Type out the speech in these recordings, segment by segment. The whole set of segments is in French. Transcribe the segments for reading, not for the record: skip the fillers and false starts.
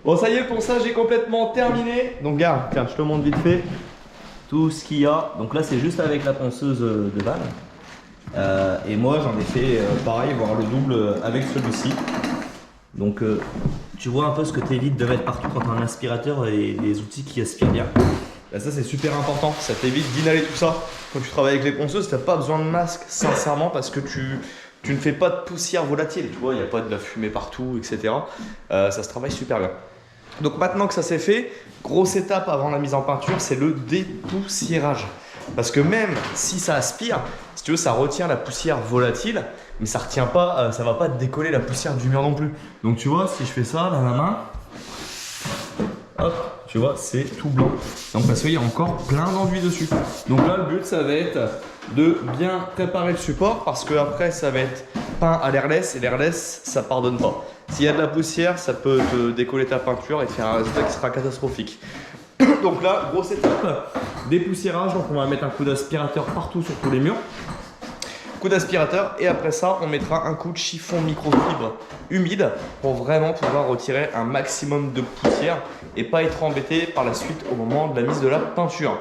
Bon, ça y est, le ponçage est complètement terminé. Donc, regarde, tiens, je te montre vite fait tout ce qu'il y a. Donc là, c'est juste avec la ponceuse de vanne. Et moi, j'en ai fait pareil, voire le double avec celui-ci. Donc, tu vois un peu ce que tu évites de mettre partout quand tu as un aspirateur et des outils qui aspirent bien. Là, ça, c'est super important. Ça t'évite d'inhaler tout ça. Quand tu travailles avec les ponceuses, tu n'as pas besoin de masque, sincèrement, parce que tu ne fais pas de poussière volatile. Tu vois, il n'y a pas de la fumée partout, etc. Ça se travaille super bien. Donc maintenant que ça c'est fait, grosse étape avant la mise en peinture, c'est le dépoussiérage. Parce que même si ça aspire, si tu veux, ça retient la poussière volatile, mais ça retient pas, ça va pas décoller la poussière du mur non plus. Donc tu vois, si je fais ça dans la main, hop, tu vois, c'est tout blanc. Donc parce qu'il y a encore plein d'enduit dessus. Donc là, le but, ça va être de bien préparer le support parce que après, ça va être peint à l'airless et l'airless, ça pardonne pas. S'il y a de la poussière, ça peut te décoller ta peinture et te faire un résultat qui sera catastrophique. Donc là, grosse étape, dépoussiérage. Donc on va mettre un coup d'aspirateur partout sur tous les murs. Coup d'aspirateur et après ça, on mettra un coup de chiffon microfibre humide pour vraiment pouvoir retirer un maximum de poussière et pas être embêté par la suite au moment de la mise de la peinture.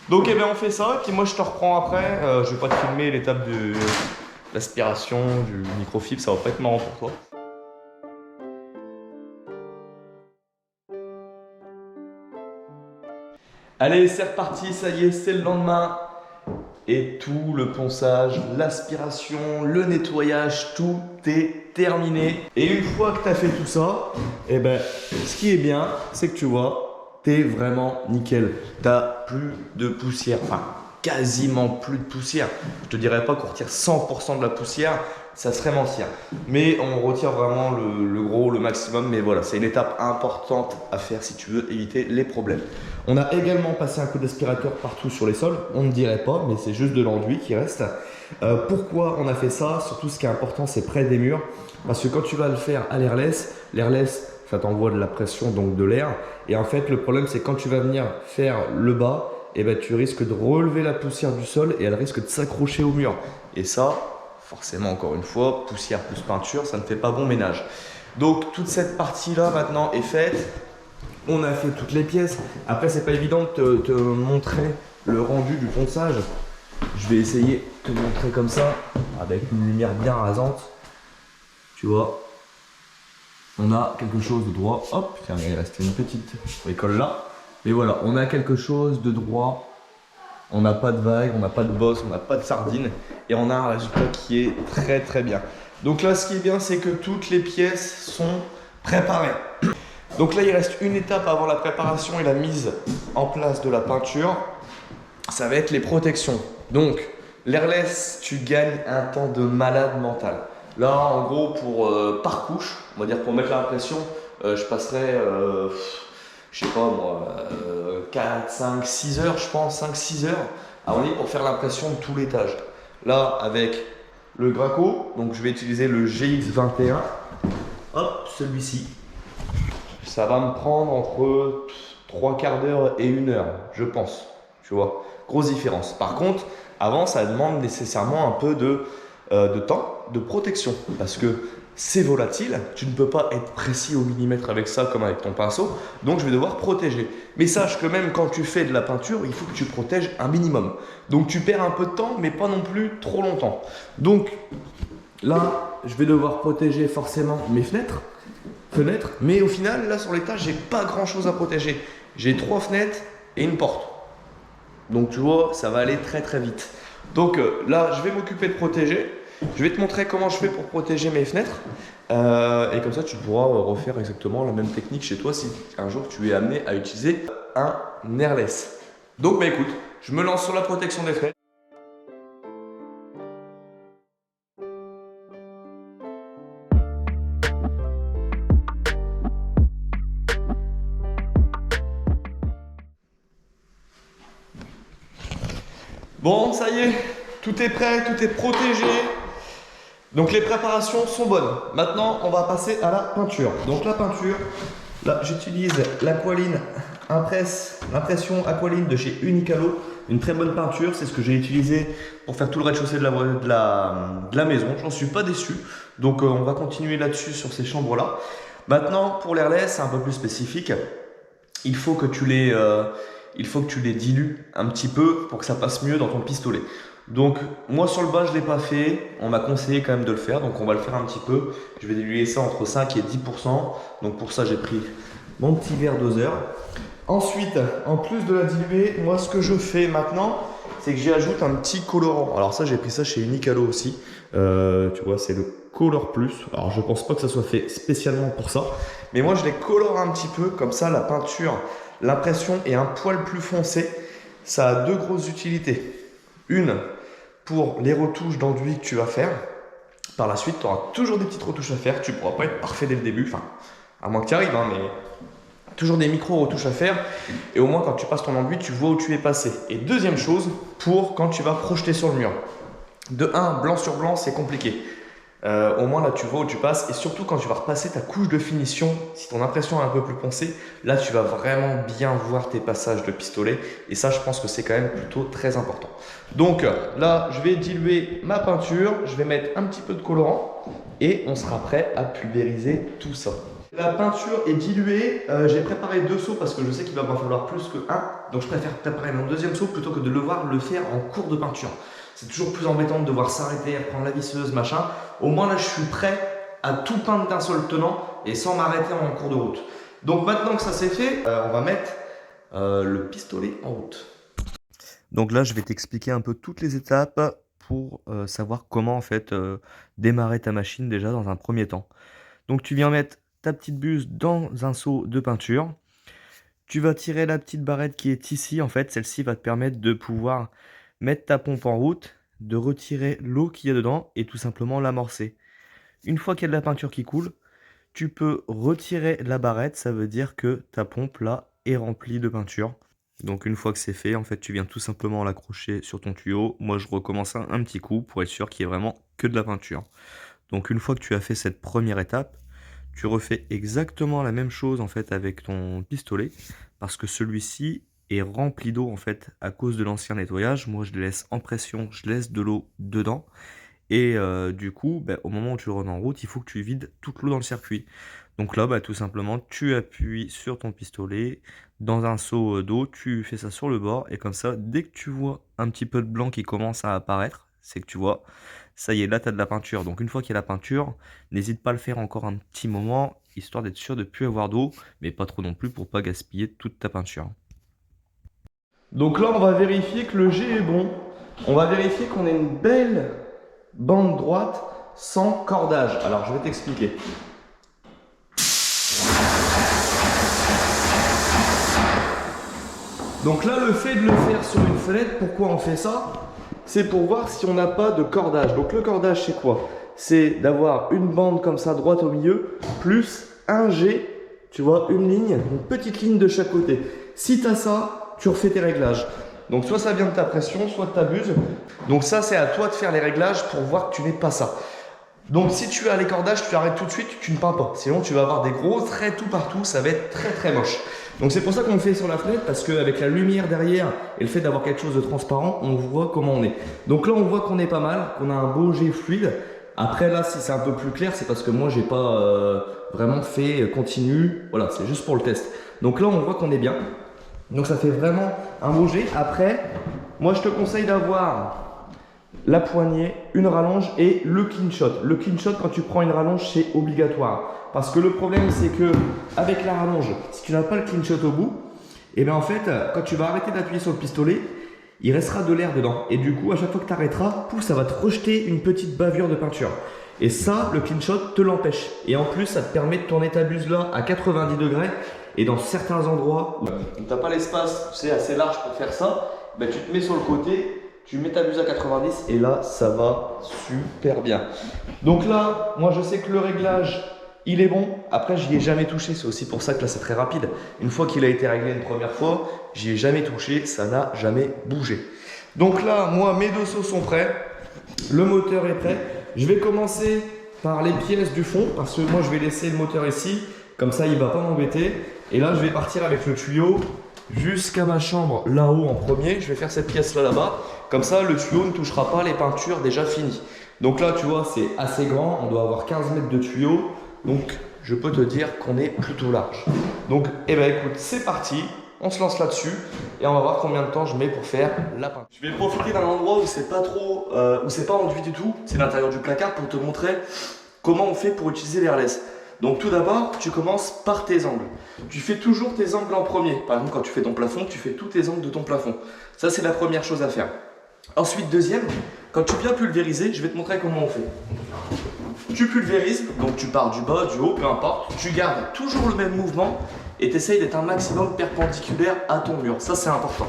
Donc eh bien, on fait ça et puis moi je te reprends après. Je vais pas te filmer l'étape de l'aspiration du microfibre, ça va pas être marrant pour toi. Allez, c'est reparti, ça y est, c'est le lendemain. Et tout le ponçage, l'aspiration, le nettoyage, tout est terminé. Et une fois que tu as fait tout ça, eh ben, ce qui est bien, c'est que tu vois, tu es vraiment nickel. Tu n'as plus de poussière, enfin quasiment plus de poussière. Je te dirais pas qu'on retire 100% de la poussière, ça serait mentir. Mais on retire vraiment le gros, le maximum. Mais voilà, c'est une étape importante à faire si tu veux éviter les problèmes. On a également passé un coup d'aspirateur partout sur les sols. On ne dirait pas, mais c'est juste de l'enduit qui reste. Pourquoi on a fait ça? Surtout, ce qui est important, c'est près des murs. Parce que quand tu vas le faire à l'airless, ça t'envoie de la pression, donc de l'air. Et en fait, le problème, c'est quand tu vas venir faire le bas, eh ben, tu risques de relever la poussière du sol et elle risque de s'accrocher au mur. Et ça, forcément, encore une fois, poussière plus peinture, ça ne fait pas bon ménage. Donc, toute cette partie-là, maintenant, est faite. On a fait toutes les pièces. Après, c'est pas évident de te montrer le rendu du ponçage. Je vais essayer de te montrer comme ça, avec une lumière bien rasante. Tu vois, on a quelque chose de droit. Hop, tiens, il restait une petite bricole là. Mais voilà, on a quelque chose de droit. On n'a pas de vagues, on n'a pas de bosse, on n'a pas de sardines. Et on a un résultat qui est très très bien. Donc là, ce qui est bien, c'est que toutes les pièces sont préparées. Donc là, il reste une étape avant la préparation et la mise en place de la peinture. Ça va être les protections. Donc, l'airless, tu gagnes un temps de malade mental. Là, en gros, par couche, on va dire pour mettre l'impression, je passerai, je sais pas moi, 4, 5, 6 heures, je pense, 5-6 heures à mon avis pour faire l'impression de tout l'étage. Là, avec le Graco, donc je vais utiliser le GX21. Hop, celui-ci. Ça va me prendre entre 3/4 d'heure et 1 heure, je pense. Tu vois, grosse différence. Par contre, avant, ça demande nécessairement un peu de temps, de protection. Parce que c'est volatile, tu ne peux pas être précis au millimètre avec ça comme avec ton pinceau. Donc, je vais devoir protéger. Mais sache que même quand tu fais de la peinture, il faut que tu protèges un minimum. Donc, tu perds un peu de temps, mais pas non plus trop longtemps. Donc, là, je vais devoir protéger forcément mes fenêtres, mais au final, là sur l'étage, j'ai pas grand chose à protéger. J'ai 3 fenêtres et une porte. Donc tu vois, ça va aller très très vite. Donc là, je vais m'occuper de protéger. Je vais te montrer comment je fais pour protéger mes fenêtres. Et comme ça, tu pourras refaire exactement la même technique chez toi si un jour tu es amené à utiliser un airless. Donc bah écoute, je me lance sur la protection des fenêtres. Bon, ça y est, tout est prêt, tout est protégé. Donc les préparations sont bonnes. Maintenant, on va passer à la peinture. Donc la peinture, là j'utilise l'Aqualine l'impression Aqualine de chez Unicalo. Une très bonne peinture, c'est ce que j'ai utilisé pour faire tout le rez-de-chaussée de la maison. J'en suis pas déçu. Donc on va continuer là-dessus sur ces chambres-là. Maintenant, pour l'airless, c'est un peu plus spécifique. Il faut que tu les dilues un petit peu pour que ça passe mieux dans ton pistolet. Donc moi sur le bas je ne l'ai pas fait, on m'a conseillé quand même de le faire, donc on va le faire un petit peu. Je vais diluer ça entre 5 et 10%, donc pour ça j'ai pris mon petit verre doseur. Ensuite, en plus de la diluer, moi ce que je fais maintenant, c'est que j'y ajoute un petit colorant. Alors ça j'ai pris ça chez Uniqalo aussi, tu vois c'est le Color Plus. Alors je pense pas que ça soit fait spécialement pour ça, mais moi je les colore un petit peu, comme ça la peinture, l'impression est un poil plus foncé. Ça a deux grosses utilités. Une, pour les retouches d'enduit que tu vas faire. Par la suite, tu auras toujours des petites retouches à faire. Tu ne pourras pas être parfait dès le début, enfin, à moins que tu arrives, hein, mais toujours des micro-retouches à faire. Et au moins, quand tu passes ton enduit, tu vois où tu es passé. Et deuxième chose, pour quand tu vas projeter sur le mur. De 1, blanc sur blanc, c'est compliqué. Au moins là tu vois où tu passes, et surtout quand tu vas repasser ta couche de finition, si ton impression est un peu plus poncée, là tu vas vraiment bien voir tes passages de pistolet, et ça je pense que c'est quand même plutôt très important. Donc là je vais diluer ma peinture, je vais mettre un petit peu de colorant et on sera prêt à pulvériser tout ça. La peinture est diluée, j'ai préparé 2 seaux parce que je sais qu'il va m'en falloir plus que 1, donc je préfère préparer mon deuxième seau plutôt que de devoir le faire en cours de peinture. C'est toujours plus embêtant de devoir s'arrêter, reprendre la visseuse, machin. Au moins là, je suis prêt à tout peindre d'un seul tenant et sans m'arrêter en cours de route. Donc maintenant que ça c'est fait, on va mettre le pistolet en route. Donc là, je vais t'expliquer un peu toutes les étapes pour savoir comment en fait démarrer ta machine déjà dans un premier temps. Donc tu viens mettre ta petite buse dans un seau de peinture. Tu vas tirer la petite barrette qui est ici. En fait, celle-ci va te permettre de pouvoir mettre ta pompe en route, de retirer l'eau qu'il y a dedans et tout simplement l'amorcer. Une fois qu'il y a de la peinture qui coule, tu peux retirer la barrette, ça veut dire que ta pompe là est remplie de peinture. Donc une fois que c'est fait, en fait tu viens tout simplement l'accrocher sur ton tuyau. Moi je recommence un petit coup pour être sûr qu'il y ait vraiment que de la peinture. Donc une fois que tu as fait cette première étape, tu refais exactement la même chose en fait avec ton pistolet, parce que celui-ci est rempli d'eau en fait à cause de l'ancien nettoyage. Moi je le laisse en pression, je laisse de l'eau dedans, et du coup au moment où tu le remets en route, il faut que tu vides toute l'eau dans le circuit. Donc là tout simplement tu appuies sur ton pistolet dans un seau d'eau, tu fais ça sur le bord, et comme ça dès que tu vois un petit peu de blanc qui commence à apparaître, c'est que tu vois, ça y est, là tu as de la peinture. Donc une fois qu'il y a la peinture, n'hésite pas à le faire encore un petit moment, histoire d'être sûr de ne plus avoir d'eau, mais pas trop non plus pour pas gaspiller toute ta peinture. Donc là on va vérifier que le jet est bon. On va vérifier qu'on ait une belle bande droite sans cordage. Alors je vais t'expliquer. Donc là le fait de le faire sur une fenêtre, pourquoi on fait ça? C'est pour voir si on n'a pas de cordage. Donc le cordage c'est quoi? C'est d'avoir une bande comme ça droite au milieu, plus un jet, tu vois, une ligne, une petite ligne de chaque côté. Si tu as ça, tu refais tes réglages. Donc soit ça vient de ta pression, soit de ta buse. Donc ça c'est à toi de faire les réglages pour voir que tu n'aies pas ça. Donc si tu as les cordages, tu arrêtes tout de suite, tu ne peins pas. Sinon tu vas avoir des gros traits tout partout, ça va être très très moche. Donc c'est pour ça qu'on le fait sur la fenêtre, parce qu'avec la lumière derrière et le fait d'avoir quelque chose de transparent, on voit comment on est. Donc là on voit qu'on est pas mal, qu'on a un beau jet fluide. Après là si c'est un peu plus clair, c'est parce que moi j'ai pas vraiment fait continu. Voilà, c'est juste pour le test. Donc là on voit qu'on est bien. Donc ça fait vraiment un beau jet. Après, moi je te conseille d'avoir la poignée, une rallonge et le clean shot. Le clean shot, quand tu prends une rallonge, c'est obligatoire. Parce que le problème, c'est que avec la rallonge, si tu n'as pas le clean shot au bout, et bien en fait, quand tu vas arrêter d'appuyer sur le pistolet, il restera de l'air dedans. Et du coup, à chaque fois que tu arrêteras, pouf, ça va te rejeter une petite bavure de peinture. Et ça, le clean shot te l'empêche. Et en plus, ça te permet de tourner ta buse là à 90 degrés. Et dans certains endroits où tu n'as pas l'espace, c'est assez large pour faire ça, ben, tu te mets sur le côté, tu mets ta buse à 90 et là, ça va super bien. Donc là, moi je sais que le réglage, il est bon. Après, j'y ai jamais touché. C'est aussi pour ça que là, c'est très rapide. Une fois qu'il a été réglé une première fois, j'y ai jamais touché. Ça n'a jamais bougé. Donc là, moi, mes deux seaux sont prêts. Le moteur est prêt. Je vais commencer par les pièces du fond parce que moi, je vais laisser le moteur ici. Comme ça, il ne va pas m'embêter. Et là, je vais partir avec le tuyau jusqu'à ma chambre là-haut en premier. Je vais faire cette pièce-là là-bas. Comme ça, le tuyau ne touchera pas les peintures déjà finies. Donc là, tu vois, c'est assez grand. On doit avoir 15 mètres de tuyau. Donc je peux te dire qu'on est plutôt large. Donc, eh ben, écoute, c'est parti. On se lance là-dessus et on va voir combien de temps je mets pour faire la peinture. Je vais profiter d'un endroit où c'est pas trop, où c'est pas enduit du tout. C'est l'intérieur du placard pour te montrer comment on fait pour utiliser l'airless. Donc tout d'abord, tu commences par tes angles. Tu fais toujours tes angles en premier. Par exemple, quand tu fais ton plafond, tu fais tous tes angles de ton plafond. Ça, c'est la première chose à faire. Ensuite, deuxième, quand tu viens pulvériser, je vais te montrer comment on fait. Tu pulvérises, donc tu pars du bas, du haut, peu importe. Tu gardes toujours le même mouvement et tu essayes d'être un maximum perpendiculaire à ton mur. Ça, c'est important.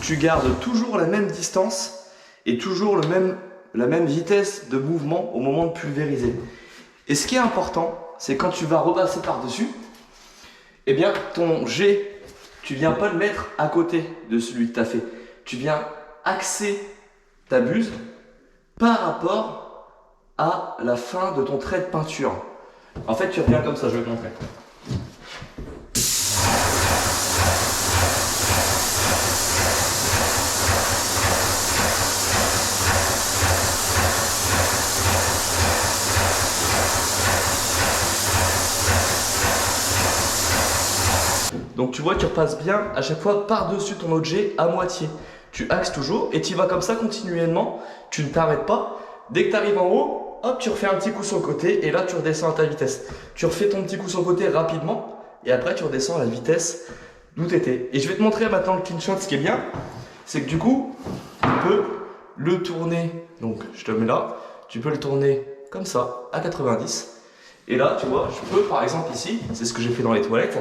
Tu gardes toujours la même distance et toujours la même vitesse de mouvement au moment de pulvériser. Et ce qui est important, c'est quand tu vas repasser par-dessus, eh bien ton jet, tu viens pas le mettre à côté de celui que tu as fait. Tu viens axer ta buse par rapport à la fin de ton trait de peinture. En fait, tu reviens comme ça, je vais te montrer. Donc tu vois, tu repasses bien à chaque fois par-dessus ton objet à moitié. Tu axes toujours et tu vas comme ça continuellement. Tu ne t'arrêtes pas. Dès que tu arrives en haut, hop, tu refais un petit coup sur le côté et là tu redescends à ta vitesse. Tu refais ton petit coup sur le côté rapidement et après tu redescends à la vitesse d'où tu étais. Et je vais te montrer maintenant le clean shot. Ce qui est bien, c'est que du coup, tu peux le tourner. Donc je te le mets là. Tu peux le tourner comme ça à 90. Et là, tu vois, je peux par exemple ici, c'est ce que j'ai fait dans les toilettes.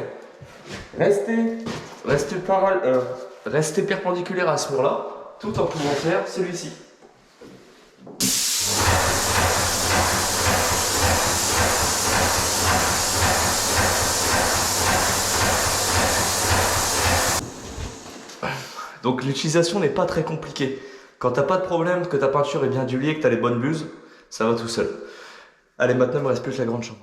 Rester perpendiculaire à ce mur-là, tout en pouvant faire celui-ci. Donc l'utilisation n'est pas très compliquée. Quand tu n'as pas de problème, que ta peinture est bien diluée, que tu as les bonnes buses, ça va tout seul. Allez, maintenant il me reste plus que la grande chambre.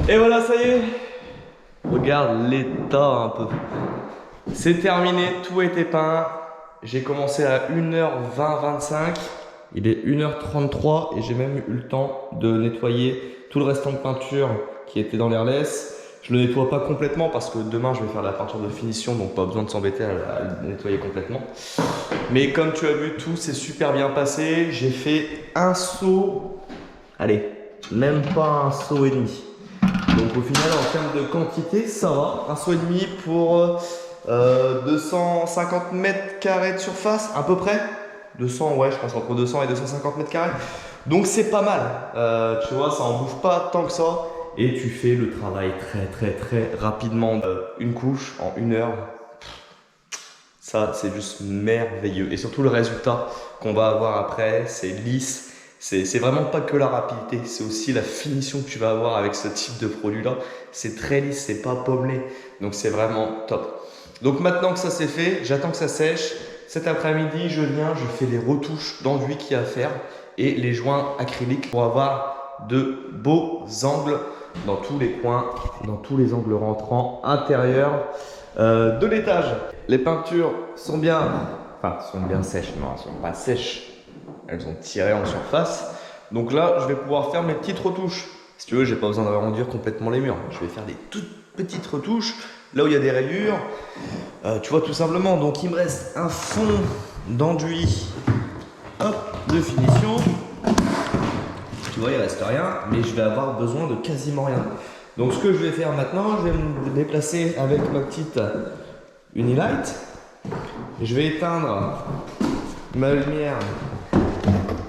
Et voilà, ça y est. Regarde l'état un peu. C'est terminé, tout a été peint. J'ai commencé à 1h20-25. Il est 1h33 et j'ai même eu le temps de nettoyer tout le restant de peinture qui était dans l'airless. Je le nettoie pas complètement parce que demain je vais faire la peinture de finition, donc pas besoin de s'embêter à le nettoyer complètement. Mais comme tu as vu, tout s'est super bien passé. J'ai fait un seau, allez, même pas un seau et demi. Donc au final, en termes de quantité, ça va. Un seau et demi pour 250 mètres carrés de surface, à peu près. 200, ouais, je pense entre 200 et 250 mètres carrés. Donc c'est pas mal. Tu vois, ça en bouffe pas tant que ça. Et tu fais le travail très rapidement. Une couche en 1 heure. Ça, c'est juste merveilleux. Et surtout le résultat qu'on va avoir après, c'est lisse, C'est vraiment pas que la rapidité, c'est aussi la finition que tu vas avoir avec ce type de produit-là. C'est très lisse, c'est pas pommelé, donc c'est vraiment top. Donc maintenant que ça c'est fait, j'attends que ça sèche. Cet après-midi, je viens, je fais les retouches d'enduit qu'il y a à faire et les joints acryliques pour avoir de beaux angles dans tous les coins, dans tous les angles rentrants intérieurs de l'étage. Les peintures sont bien, sont bien sèches, non, elles sont pas sèches. Elles ont tiré en surface. Donc là, je vais pouvoir faire mes petites retouches. Si tu veux, j'ai pas besoin d'agrandir complètement les murs. Je vais faire des toutes petites retouches là où il y a des rayures. Tu vois, tout simplement. Donc il me reste un fond d'enduit, hop, de finition. Tu vois, il reste rien, mais je vais avoir besoin de quasiment rien. Donc ce que je vais faire maintenant, je vais me déplacer avec ma petite Unilight. Je vais éteindre ma lumière.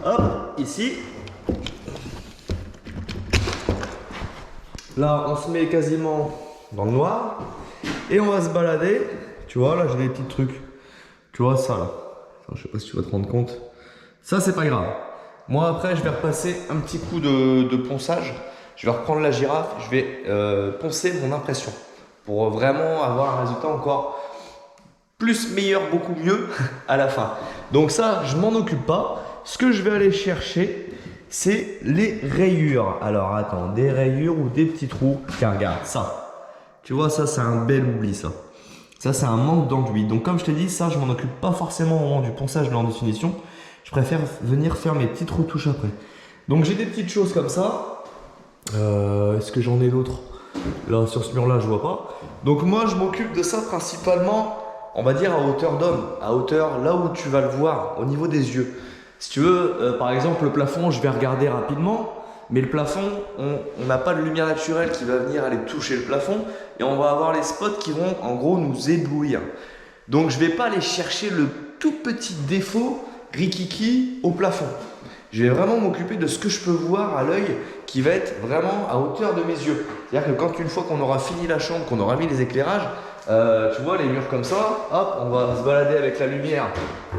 Hop, ici. Là, on se met quasiment dans le noir. Et on va se balader. Tu vois, là, j'ai des petits trucs. Tu vois ça, là. Enfin, je sais pas si tu vas te rendre compte. Ça, c'est pas grave. Moi, après, je vais repasser un petit coup de ponçage. Je vais reprendre la girafe. Je vais poncer mon impression. Pour vraiment avoir un résultat encore plus meilleur, beaucoup mieux à la fin. Donc ça, je m'en occupe pas. Ce que je vais aller chercher, c'est les rayures. Alors attends, des rayures ou des petits trous. Tiens, regarde ça. Tu vois, ça c'est un bel oubli ça. Ça c'est un manque d'enduit. Donc comme je t'ai dit, ça je m'en occupe pas forcément au moment du ponçage de la définition. Je préfère venir faire mes petites retouches après. Donc j'ai des petites choses comme ça. Est-ce que j'en ai d'autres? Là sur ce mur là je vois pas. Donc moi je m'occupe de ça principalement, on va dire à hauteur d'homme. À hauteur là où tu vas le voir, au niveau des yeux. Si tu veux, par exemple, le plafond, je vais regarder rapidement, mais le plafond, on n'a pas de lumière naturelle qui va venir aller toucher le plafond et on va avoir les spots qui vont en gros nous éblouir. Donc je ne vais pas aller chercher le tout petit défaut rikiki au plafond. Je vais vraiment m'occuper de ce que je peux voir à l'œil qui va être vraiment à hauteur de mes yeux. C'est-à-dire que quand une fois qu'on aura fini la chambre, qu'on aura mis les éclairages, tu vois les murs comme ça, hop, on va se balader avec la lumière.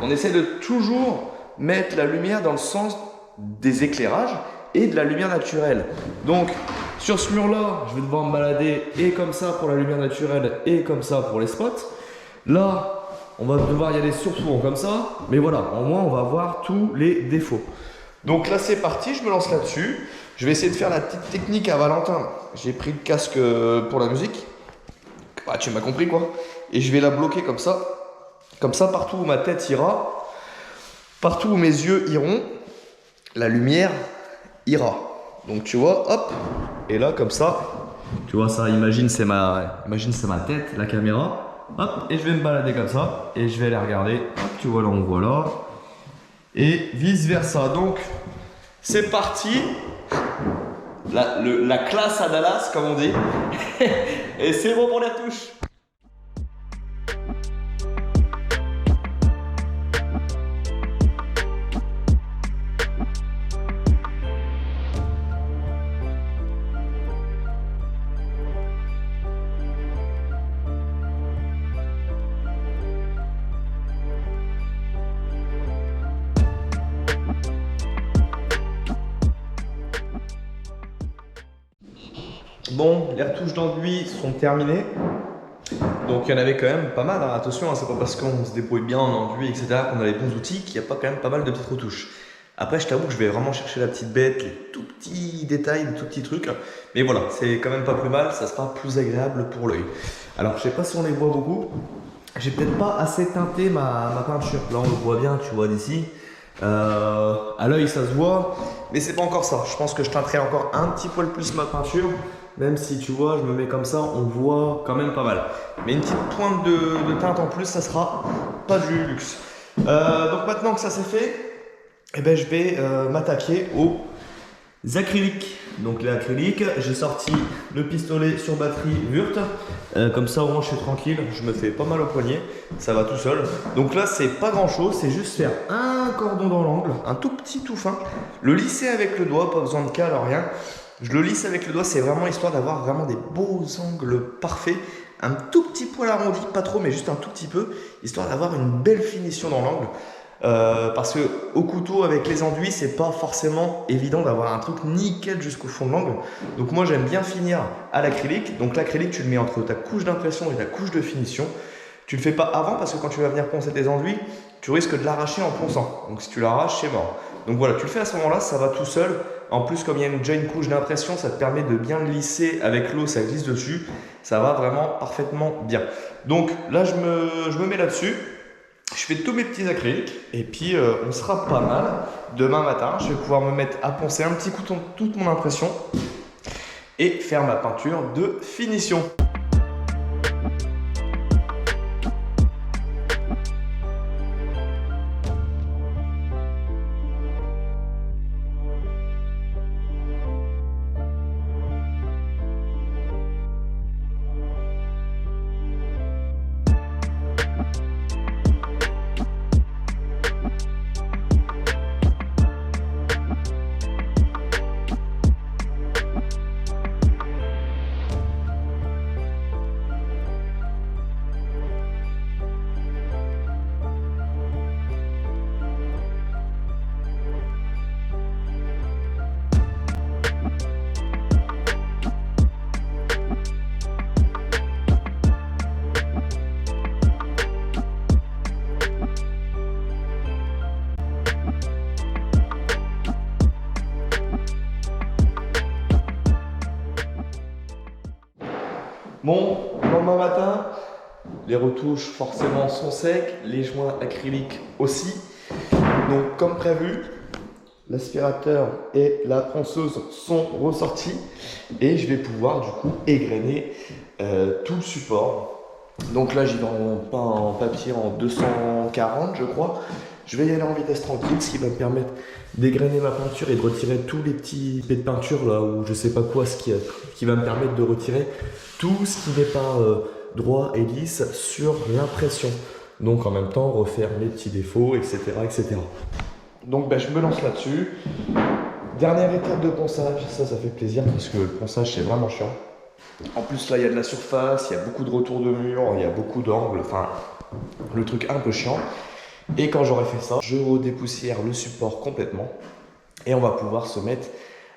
On essaie de toujours mettre la lumière dans le sens des éclairages et de la lumière naturelle. Donc sur ce mur là, je vais devoir me balader et comme ça pour la lumière naturelle et comme ça pour les spots. Là, on va devoir y aller surtout en comme ça, mais voilà, au moins on va voir tous les défauts. Donc là c'est parti, je me lance là-dessus. Je vais essayer de faire la petite technique à Valentin. J'ai pris le casque pour la musique. Bah, tu m'as compris quoi. Et je vais la bloquer comme ça. Comme ça, partout où ma tête ira, partout où mes yeux iront, la lumière ira. Donc tu vois, hop, et là comme ça, tu vois ça, imagine c'est ma tête, la caméra, hop, et je vais me balader comme ça, et je vais aller regarder, hop, tu vois là, on voit là, et vice versa. Donc c'est parti, la classe à Dallas comme on dit, et c'est bon pour la touche. Bon, les retouches d'enduit sont terminées. Donc il y en avait quand même pas mal, hein. Attention, hein, c'est pas parce qu'on se débrouille bien en enduit, etc., qu'on a les bons outils, qu'il n'y a pas quand même pas mal de petites retouches. Après, je t'avoue que je vais vraiment chercher la petite bête, les tout petits détails, les tout petits trucs. Mais voilà, c'est quand même pas plus mal, ça sera plus agréable pour l'œil. Alors, je sais pas si on les voit beaucoup. J'ai peut-être pas assez teinté ma peinture. Là, on le voit bien, tu vois d'ici. À l'œil, ça se voit, mais c'est pas encore ça. Je pense que je teinterai encore un petit poil plus ma peinture. Même si tu vois, je me mets comme ça, on voit quand même pas mal. Mais une petite pointe de teinte en plus, ça sera pas du luxe. Donc maintenant que ça c'est fait, eh ben, je vais m'attaquer aux acryliques. Donc les acryliques, j'ai sorti le pistolet sur batterie Wurt. Comme ça au moins je suis tranquille, je me fais pas mal au poignet, ça va tout seul. Donc là c'est pas grand chose, c'est juste faire un cordon dans l'angle, un tout petit tout fin. Le lisser avec le doigt, pas besoin de cale, rien. Je le lisse avec le doigt, c'est vraiment histoire d'avoir vraiment des beaux angles parfaits. Un tout petit poil arrondi, pas trop mais juste un tout petit peu, histoire d'avoir une belle finition dans l'angle. Parce que au couteau avec les enduits, c'est pas forcément évident d'avoir un truc nickel jusqu'au fond de l'angle. Donc moi j'aime bien finir à l'acrylique. Donc l'acrylique tu le mets entre ta couche d'impression et ta couche de finition. Tu le fais pas avant parce que quand tu vas venir poncer tes enduits, tu risques de l'arracher en ponçant. Donc si tu l'arraches, c'est mort. Donc voilà, tu le fais à ce moment-là, ça va tout seul. En plus, comme il y a déjà une couche d'impression, ça te permet de bien glisser avec l'eau, ça glisse dessus. Ça va vraiment parfaitement bien. Donc là, je me mets là-dessus. Je fais tous mes petits acryliques et puis on sera pas mal. Demain matin, je vais pouvoir me mettre à poncer un petit coup toute mon impression et faire ma peinture de finition. Bon, lendemain matin, les retouches forcément sont secs, les joints acryliques aussi. Donc comme prévu, l'aspirateur et la ponceuse sont ressortis et je vais pouvoir du coup égrener tout le support. Donc là j'y vais en papier en 240 je crois. Je vais y aller en vitesse tranquille, ce qui va me permettre d'égrener ma peinture et de retirer tous les petits pets de peinture là ou je sais pas quoi, qui va me permettre de retirer tout ce qui n'est pas droit et lisse sur l'impression. Donc en même temps refaire mes petits défauts, etc. etc. Donc je me lance là-dessus. Dernière étape de ponçage, ça fait plaisir parce que le ponçage c'est vraiment chiant. En plus là il y a de la surface, il y a beaucoup de retours de mur, il y a beaucoup d'angles, enfin le truc un peu chiant. Et quand j'aurai fait ça, je redépoussière le support complètement et on va pouvoir se mettre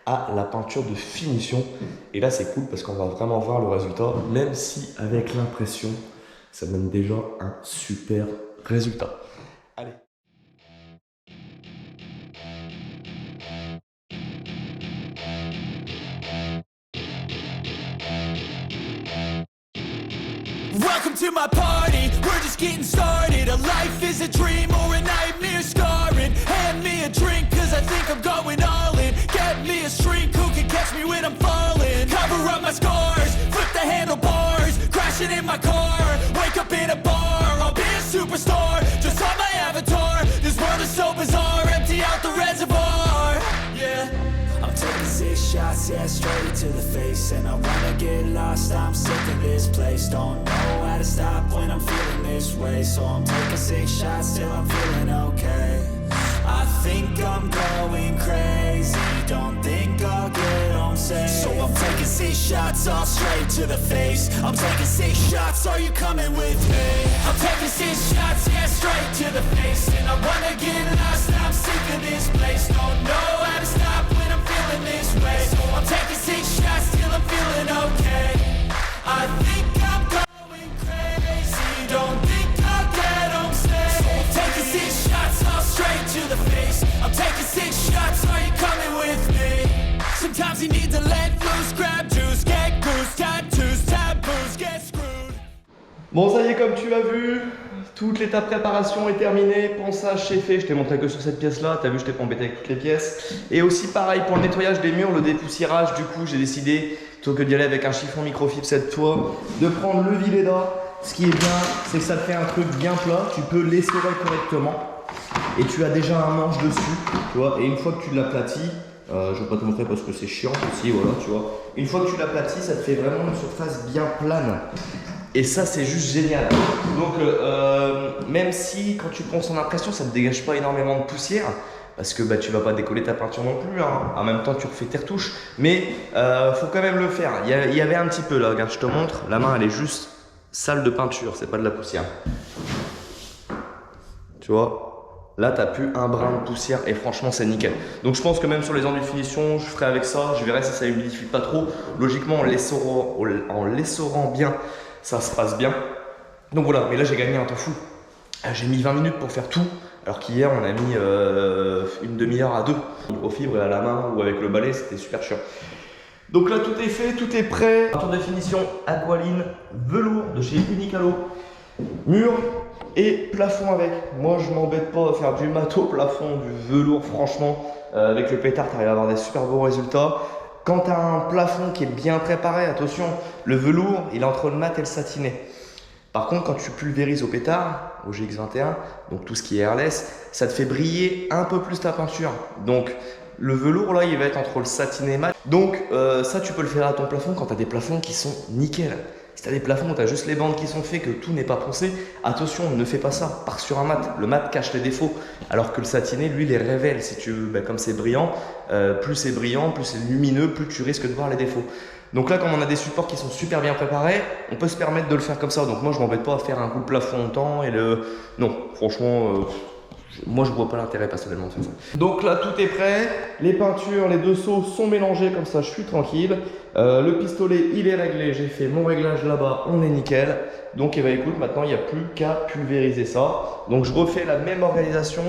à la peinture de finition. Et là c'est cool parce qu'on va vraiment voir le résultat, même si avec l'impression ça donne déjà un super résultat. Allez. Welcome to my party, we're just getting started. A life is a dream or a nightmare scarring. Hand me a drink cause I think I'm going all in. Get me a shrink who can catch me when I'm falling. Cover up my scars, flip the handlebars. Crashing in my car, wake up in a bar. I'll be a superstar, just on my avatar. This world is so bizarre, empty out the reservoir. Yeah, I'm taking 6 shots, yeah, straight to the face. And I wanna get lost, I'm sick of this place. Don't know how to stop when I'm feeling this way. So I'm taking 6 shots till I'm feeling okay. I think I'm going crazy, don't think I'll get home safe. So I'm taking 6 shots, all straight to the face. I'm taking 6 shots, are you coming with me? I'm taking 6 shots, yeah, straight to the face. And I wanna get lost, I'm sick of this place. Don't know how to stop when I'm feeling this way. So I'm taking 6 shots till I'm feeling okay. I think I'm going crazy, don't think I'll get home safe. So I'm taking 6 shots, all straight to the face. I'm taking 6 shots, are you coming with me? Sometimes you need to let loose, grab juice, get goose, tattoos, taboos, get screwed. Bon ça y est, comme tu l'as vu, toute l'étape préparation est terminée, ponçage c'est fait, je t'ai montré que sur cette pièce là, t'as vu je t'ai pas embêté avec toutes les pièces. Et aussi pareil pour le nettoyage des murs, le dépoussiérage, du coup j'ai décidé, plutôt que d'y aller avec un chiffon microfibre cette fois, de prendre le Villeda. Ce qui est bien, c'est que ça te fait un truc bien plat, tu peux l'essorer correctement. Et tu as déjà un manche dessus, tu vois, et une fois que tu l'aplatis, je vais pas te montrer parce que c'est chiant aussi, voilà, tu vois. Une fois que tu l'aplatis, ça te fait vraiment une surface bien plane. Et ça, c'est juste génial. Donc, même si quand tu ponces en impression, ça ne te dégage pas énormément de poussière, parce que tu vas pas décoller ta peinture non plus, hein. En même temps, tu refais tes retouches. Mais faut quand même le faire. Il y avait un petit peu là, regarde, je te montre. La main, elle est juste sale de peinture, c'est pas de la poussière. Tu vois? Là, tu n'as plus un brin de poussière et franchement, c'est nickel. Donc, je pense que même sur les enduits de finition, je ferai avec ça. Je verrai si ça humidifie pas trop. Logiquement, en l'essorant bien, ça se passe bien. Donc voilà, mais là, j'ai gagné un temps fou. J'ai mis 20 minutes pour faire tout, alors qu'hier, on a mis une demi-heure à 2. Au fibre et à la main ou avec le balai, c'était super chiant. Donc là, tout est fait, tout est prêt. Tour de finition Aqualine, velours de chez Unicalo. Mur et plafond avec. Moi, je m'embête pas à faire du mat au plafond, du velours, franchement. Avec le pétard, tu arrives à avoir des super beaux résultats. Quand tu as un plafond qui est bien préparé, attention, le velours, il est entre le mat et le satiné. Par contre, quand tu pulvérises au pétard, au GX21, donc tout ce qui est airless, ça te fait briller un peu plus ta peinture. Donc, le velours, là, il va être entre le satiné et mat. Donc, ça, tu peux le faire à ton plafond quand tu as des plafonds qui sont nickel. Si tu as des plafonds où tu as juste les bandes qui sont faits, que tout n'est pas poncé, attention, ne fais pas ça. Pars sur un mat. Le mat cache les défauts, alors que le satiné, lui, les révèle. Si tu veux, comme c'est brillant, plus c'est lumineux, plus tu risques de voir les défauts. Donc là, comme on a des supports qui sont super bien préparés, on peut se permettre de le faire comme ça. Donc moi, je m'embête pas à faire un coup de plafond longtemps et le... Non, franchement, moi, je vois pas l'intérêt personnellement de faire ça. Donc là, tout est prêt. Les peintures, les deux seaux sont mélangés, comme ça, je suis tranquille. Le pistolet, il est réglé. J'ai fait mon réglage là-bas, on est nickel. Donc, eh ben, écoute, maintenant, il n'y a plus qu'à pulvériser ça. Donc, je refais la même organisation.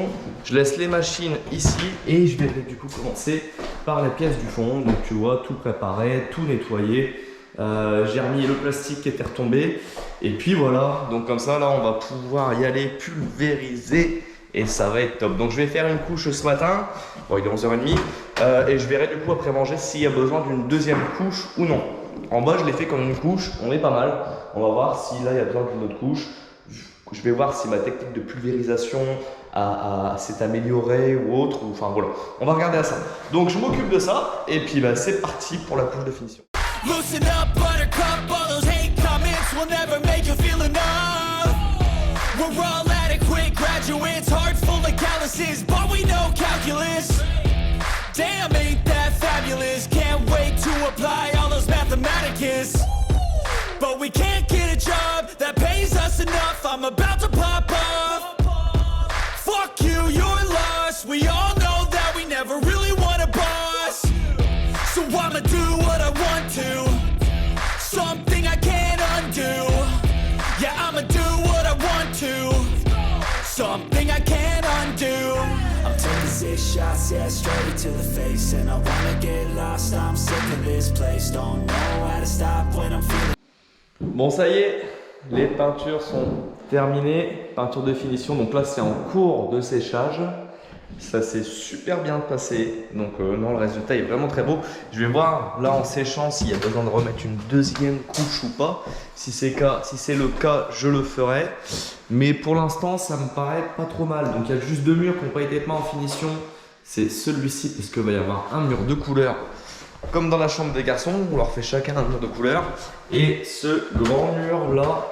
Je laisse les machines ici et je vais du coup commencer par les pièces du fond. Donc, tu vois, tout préparé, tout nettoyé. J'ai remis le plastique qui était retombé. Et puis voilà. Donc, comme ça, là, on va pouvoir y aller pulvériser. Et ça va être top. Donc je vais faire une couche ce matin, bon il est 11h30, et je verrai du coup après manger s'il y a besoin d'une deuxième couche ou non. En bas je l'ai fait comme une couche, on est pas mal. On va voir si là il y a besoin d'une autre couche. Je vais voir si ma technique de pulvérisation s'est améliorée ou autre, enfin voilà. On va regarder à ça. Donc je m'occupe de ça, et puis bah, c'est parti pour la couche de finition. Loosen up, buttercup, all those hate comments will never make you feel enough. We're all adequate graduates, hearts full of calluses, but we know calculus. Damn, ain't that fabulous? Can't wait to apply all those mathematicus. But we can't get a job that pays us enough. I'm about to pop up. Fuck you, you're lost. We all know that we never really want a boss. So I'ma do what I want to. Something I can't undo. Yeah, I'ma do what I want to. Something I can't undo. I'm taking 6 shots, yeah, straight to the face. And I wanna get lost, I'm sick of this place. Don't know how to stop when I'm feeling. Bon, ça y est, les peintures sont terminées. Peinture de finition, donc là c'est en cours de séchage. Ça s'est super bien passé, donc non, le résultat est vraiment très beau. Je vais voir là en séchant s'il y a besoin de remettre une deuxième couche ou pas. Si c'est le cas, je le ferai. Mais pour l'instant, ça me paraît pas trop mal. Donc il y a juste 2 murs qui n'ont pas été peints en finition. C'est celui-ci, parce qu'il va y avoir un mur de couleur. Comme dans la chambre des garçons, on leur fait chacun un mur de couleur. Et ce grand mur là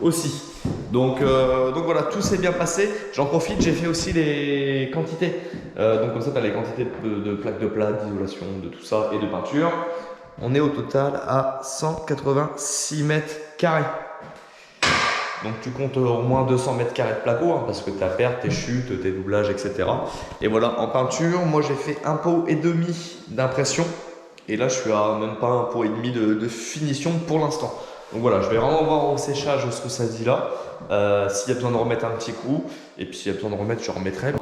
aussi. Donc voilà, tout s'est bien passé. J'en profite, j'ai fait aussi les quantités. Donc comme ça, tu as les quantités de plaques de plâtre, d'isolation, de tout ça et de peinture. On est au total à 186 mètres carrés. Donc tu comptes au moins 200 mètres carrés de placo, hein, parce que tu as pertes, tes chutes, tes doublages, etc. Et voilà, en peinture, moi j'ai fait 1,5 pot d'impression. Et là, je suis à même pas 1,5 pot de finition pour l'instant. Donc voilà, je vais vraiment voir au séchage ce que ça dit là. S'il y a besoin de remettre un petit coup, et puis s'il y a besoin de remettre, je remettrai.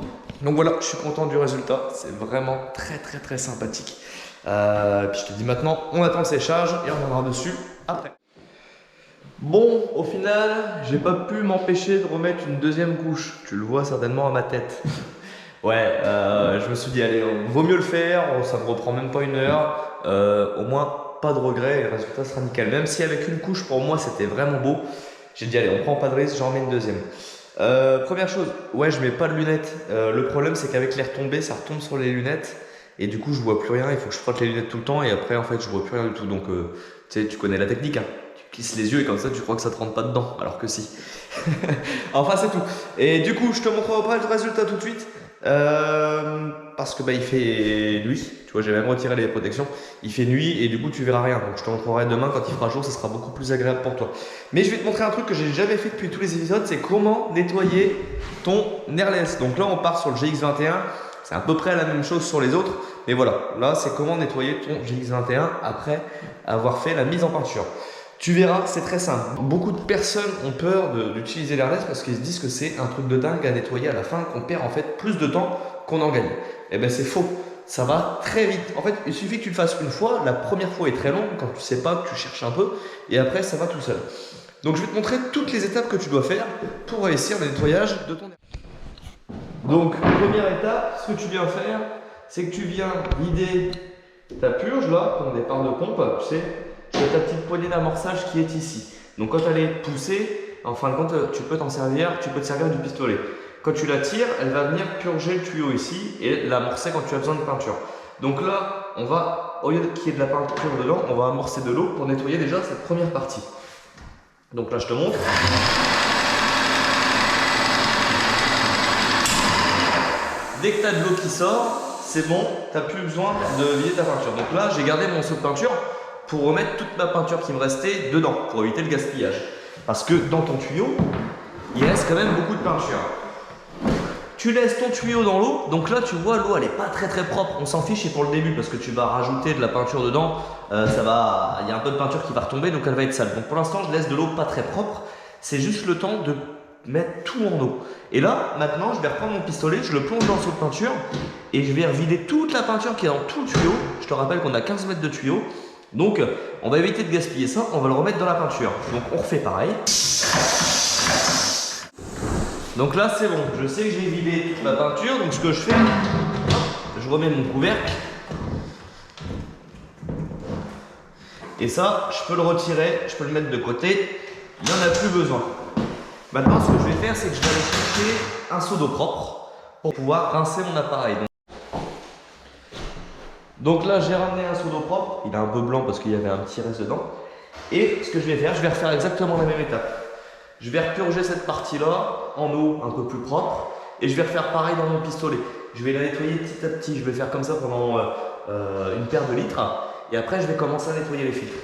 Donc voilà, je suis content du résultat. C'est vraiment très sympathique. Puis je te dis maintenant, on attend le séchage et on reviendra dessus après. Bon, au final, j'ai pas pu m'empêcher de remettre une deuxième couche. Tu le vois certainement à ma tête. Ouais, je me suis dit, allez, vaut mieux le faire. Ça me reprend même pas 1 heure. Au moins, pas de regret et le résultat sera nickel. Même si avec une couche, pour moi, c'était vraiment beau. J'ai dit, allez, on prend pas de risque, j'en mets une deuxième. Première chose, ouais, je mets pas de lunettes. Le problème, c'est qu'avec les retombées, ça retombe sur les lunettes. Et du coup, je vois plus rien. Il faut que je frotte les lunettes tout le temps. Et après, en fait, je vois plus rien du tout. Donc, tu sais, tu connais la technique, hein. Tu plisses les yeux et comme ça, tu crois que ça te rentre pas dedans. Alors que si. Enfin, c'est tout. Et du coup, je te montrerai pas le résultat tout de suite. parce que il fait nuit. Tu vois, j'ai même retiré les protections. Il fait nuit et du coup tu verras rien. Donc je te montrerai demain quand il fera jour, ça sera beaucoup plus agréable pour toi. Mais je vais te montrer un truc que j'ai jamais fait depuis tous les épisodes, c'est comment nettoyer ton airless. Donc là on part sur le GX21. C'est à peu près la même chose sur les autres. Mais voilà, là c'est comment nettoyer ton GX21 après avoir fait la mise en peinture. Tu verras, c'est très simple. Beaucoup de personnes ont peur d'utiliser l'airless parce qu'ils se disent que c'est un truc de dingue à nettoyer à la fin, qu'on perd en fait plus de temps qu'on en gagne. Eh bien c'est faux, ça va très vite. En fait, il suffit que tu le fasses une fois, la première fois est très longue, quand tu sais pas, tu cherches un peu, et après ça va tout seul. Donc je vais te montrer toutes les étapes que tu dois faire pour réussir le nettoyage de ton airless. Donc première étape, ce que tu viens faire, c'est que tu viens vider ta purge là, ton départ de pompe, tu sais, tu as ta petite poignée d'amorçage qui est ici. Donc quand elle est poussée, en fin de compte, tu peux t'en servir, tu peux te servir du pistolet. Quand tu la tires, elle va venir purger le tuyau ici et l'amorcer quand tu as besoin de peinture. Donc là, on va, au lieu qu'il y ait de la peinture dedans, on va amorcer de l'eau pour nettoyer déjà cette première partie. Donc là, je te montre. Dès que tu as de l'eau qui sort, c'est bon, tu n'as plus besoin de vider ta peinture. Donc là, j'ai gardé mon seau de peinture pour remettre toute ma peinture qui me restait dedans, pour éviter le gaspillage. Parce que dans ton tuyau, il reste quand même beaucoup de peinture. Tu laisses ton tuyau dans l'eau, donc là tu vois l'eau elle est pas très propre, on s'en fiche, c'est pour le début parce que tu vas rajouter de la peinture dedans, il y a un peu de peinture qui va retomber donc elle va être sale. Donc pour l'instant je laisse de l'eau pas très propre, c'est juste le temps de mettre tout en eau. Et là maintenant je vais reprendre mon pistolet, je le plonge dans le seau de peinture et je vais revider toute la peinture qui est dans tout le tuyau. Je te rappelle qu'on a 15 mètres de tuyau, donc on va éviter de gaspiller ça, on va le remettre dans la peinture. Donc on refait pareil. Donc là c'est bon, je sais que j'ai vidé toute ma peinture, donc ce que je fais, hop, je remets mon couvercle. Et ça, je peux le retirer, je peux le mettre de côté, il n'y en a plus besoin. Maintenant ce que je vais faire, c'est que je vais aller chercher un seau d'eau propre pour pouvoir rincer mon appareil. Donc là j'ai ramené un seau d'eau propre, il est un peu blanc parce qu'il y avait un petit reste dedans. Et ce que je vais faire, je vais refaire exactement la même étape. Je vais repurger cette partie-là en eau un peu plus propre et je vais refaire pareil dans mon pistolet. Je vais la nettoyer petit à petit, je vais faire comme ça pendant une paire de litres et après je vais commencer à nettoyer les filtres.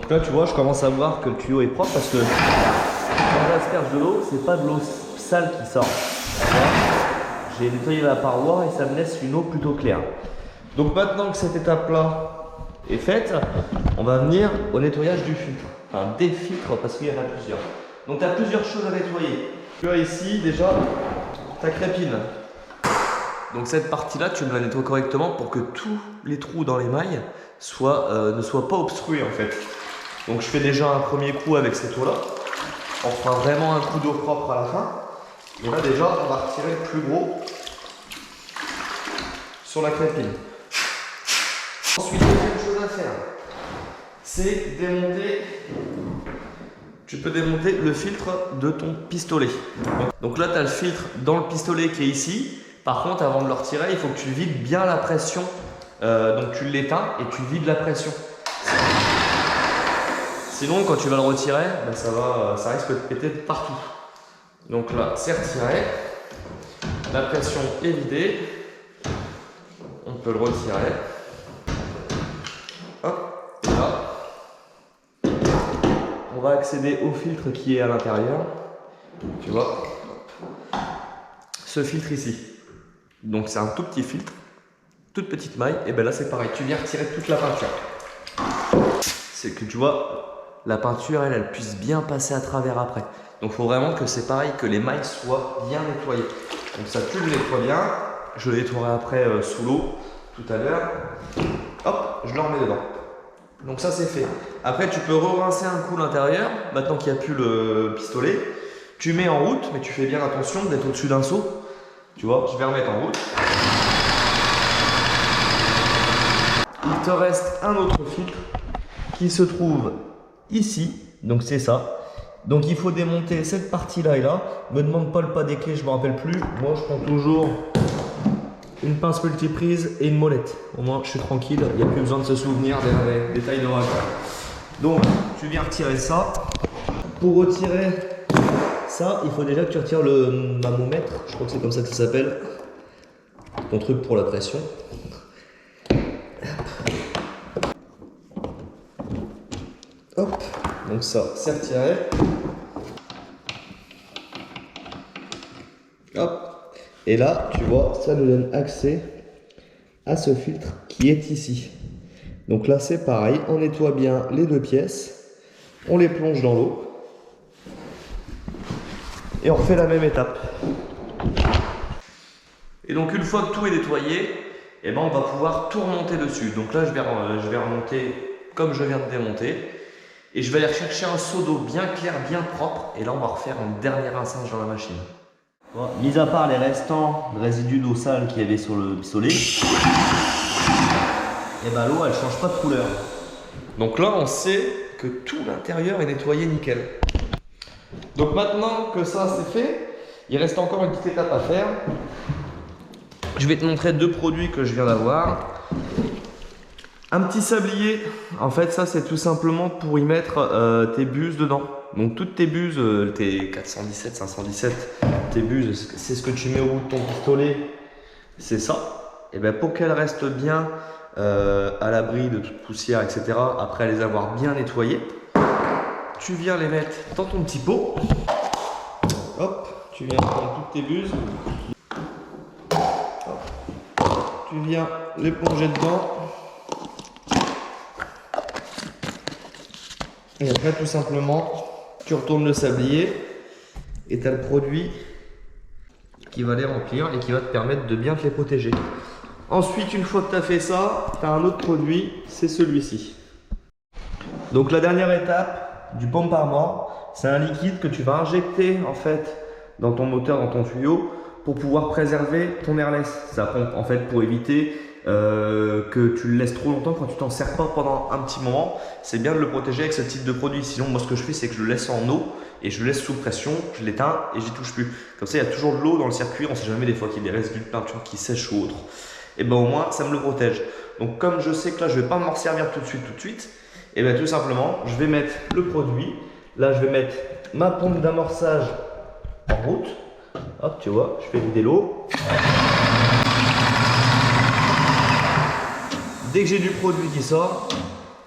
Là tu vois, je commence à voir que le tuyau est propre parce que quand j'asperge de l'eau, c'est pas de l'eau sale qui sort. J'ai nettoyé la paroi et ça me laisse une eau plutôt claire. Donc maintenant que cette étape là est faite, on va venir au nettoyage du filtre. Enfin des filtres parce qu'il y en a plusieurs. Donc tu as plusieurs choses à nettoyer. Tu as ici déjà ta crépine. Donc cette partie là tu me la nettoies correctement pour que tous les trous dans les mailles ne soient pas obstrués en fait. Donc je fais déjà un premier coup avec cette eau-là. On fera vraiment un coup d'eau propre à la fin. Et là déjà, on va retirer le plus gros sur la crépine. Ensuite, deuxième chose à faire, c'est démonter. Tu peux démonter le filtre de ton pistolet. Donc là, tu as le filtre dans le pistolet qui est ici. Par contre, avant de le retirer, il faut que tu vides bien la pression. Donc tu l'éteins et tu vides la pression. Sinon, quand tu vas le retirer, ça risque de péter de partout. Donc là, c'est retiré. La pression est vidée. On peut le retirer. Hop, et là, on va accéder au filtre qui est à l'intérieur. Tu vois, ce filtre ici. Donc c'est un tout petit filtre, toute petite maille. Et bien là, c'est pareil. Tu viens retirer toute la peinture. C'est que tu vois, la peinture, elle puisse bien passer à travers après. Donc il faut vraiment que c'est pareil, que les mailles soient bien nettoyées. Donc ça, tu le nettoies bien. Je le nettoierai après sous l'eau tout à l'heure. Hop, je le remets dedans. Donc ça, c'est fait. Après, tu peux re-rincer un coup l'intérieur. Maintenant qu'il n'y a plus le pistolet, Tu mets en route, mais tu fais bien attention d'être au-dessus d'un seau. Tu vois, je vais remettre en route. Il te reste un autre filtre qui se trouve ici. Donc c'est ça. Donc il faut démonter cette partie-là et là. Me demande pas le pas des clés, je me rappelle plus. Moi je prends toujours une pince multiprise et une molette. Au moins je suis tranquille, il n'y a plus besoin de se souvenir des détails de raccord. Donc tu viens retirer ça. Pour retirer ça, il faut déjà que tu retires le mammomètre, je crois que c'est comme ça que ça s'appelle. Ton truc pour la pression. Hop, donc ça, c'est retiré. Hop, et là, tu vois, ça nous donne accès à ce filtre qui est ici. Donc là, c'est pareil, on nettoie bien les deux pièces, on les plonge dans l'eau. Et on refait la même étape. Et donc une fois que tout est nettoyé, eh ben on va pouvoir tout remonter dessus. Donc là je vais remonter comme je viens de démonter. Et je vais aller rechercher un seau d'eau bien clair, bien propre. Et là on va refaire un dernier rinçage dans la machine. Bon, mis à part les restants de résidus d'eau sale qu'il y avait sur le pistolet, et ben l'eau elle change pas de couleur. Donc là on sait que tout l'intérieur est nettoyé nickel. Donc maintenant que ça c'est fait, il reste encore une petite étape à faire. Je vais te montrer deux produits que je viens d'avoir. Un petit sablier, en fait ça c'est tout simplement pour y mettre tes buses dedans. Donc toutes tes buses, tes 417, 517, tes buses, c'est ce que tu mets au bout de ton pistolet, c'est ça. Et bien pour qu'elles restent bien à l'abri de toute poussière, etc., après les avoir bien nettoyées, tu viens les mettre dans ton petit pot. Hop, tu viens prendre toutes tes buses. Hop. Tu viens les plonger dedans. Et après, tout simplement, tu retournes le sablier et tu as le produit qui va les remplir et qui va te permettre de bien te les protéger. Ensuite, une fois que tu as fait ça, tu as un autre produit, c'est celui-ci. Donc la dernière étape du pompe armor, c'est un liquide que tu vas injecter en fait dans ton moteur, dans ton tuyau pour pouvoir préserver ton airless. Ça pompe en fait pour éviter que tu le laisses trop longtemps quand tu t'en sers pas pendant un petit moment. C'est bien de le protéger avec ce type de produit. Sinon moi ce que je fais c'est que je le laisse en eau et je le laisse sous pression, je l'éteins et j'y touche plus. Comme ça il y a toujours de l'eau dans le circuit, on sait jamais des fois qu'il y a des résidus de peinture qui sèchent ou autre. Et ben au moins ça me le protège. Donc comme je sais que là je vais pas m'en servir tout de suite, et bien tout simplement, je vais mettre le produit. Là, je vais mettre ma pompe d'amorçage en route. Hop, tu vois, je fais vider l'eau. Dès que j'ai du produit qui sort,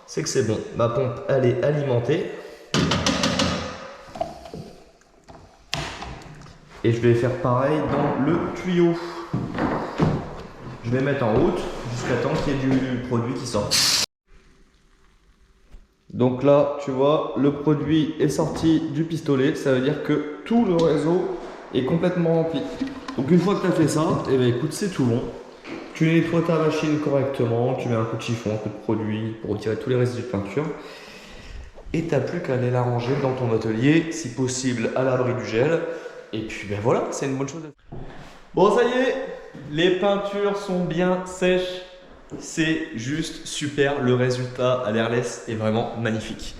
c'est que c'est bon. Ma pompe, elle est alimentée. Et je vais faire pareil dans le tuyau. Je vais mettre en route jusqu'à temps qu'il y ait du produit qui sorte. Donc là, tu vois, le produit est sorti du pistolet. Ça veut dire que tout le réseau est complètement rempli. Donc une fois que tu as fait ça, eh bien, écoute, c'est tout bon. Tu nettoies ta machine correctement, tu mets un coup de chiffon, un coup de produit pour retirer tous les résidus de peinture. Et tu n'as plus qu'à aller la ranger dans ton atelier, si possible à l'abri du gel. Et puis ben voilà, c'est une bonne chose. Bon, ça y est, les peintures sont bien sèches. C'est juste super, le résultat à l'airless est vraiment magnifique.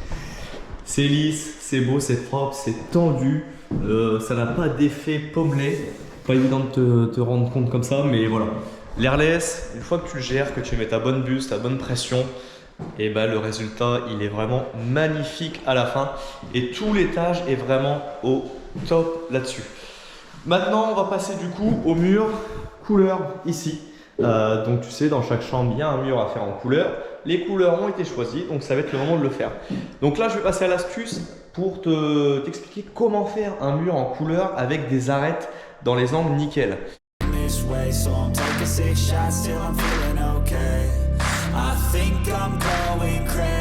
C'est lisse, c'est beau, c'est propre, c'est tendu, ça n'a pas d'effet pommelé. Pas évident de te rendre compte comme ça, mais voilà. L'airless, une fois que tu le gères, que tu mets ta bonne buse, ta bonne pression, et ben le résultat il est vraiment magnifique à la fin. Et tout l'étage est vraiment au top là-dessus. Maintenant on va passer du coup au mur couleur ici. Donc tu sais, dans chaque chambre il y a un mur à faire en couleur. Les couleurs ont été choisies, donc ça va être le moment de le faire. Donc là je vais passer à l'astuce pour t'expliquer comment faire un mur en couleur avec des arêtes dans les angles nickel. I think I'm going crazy.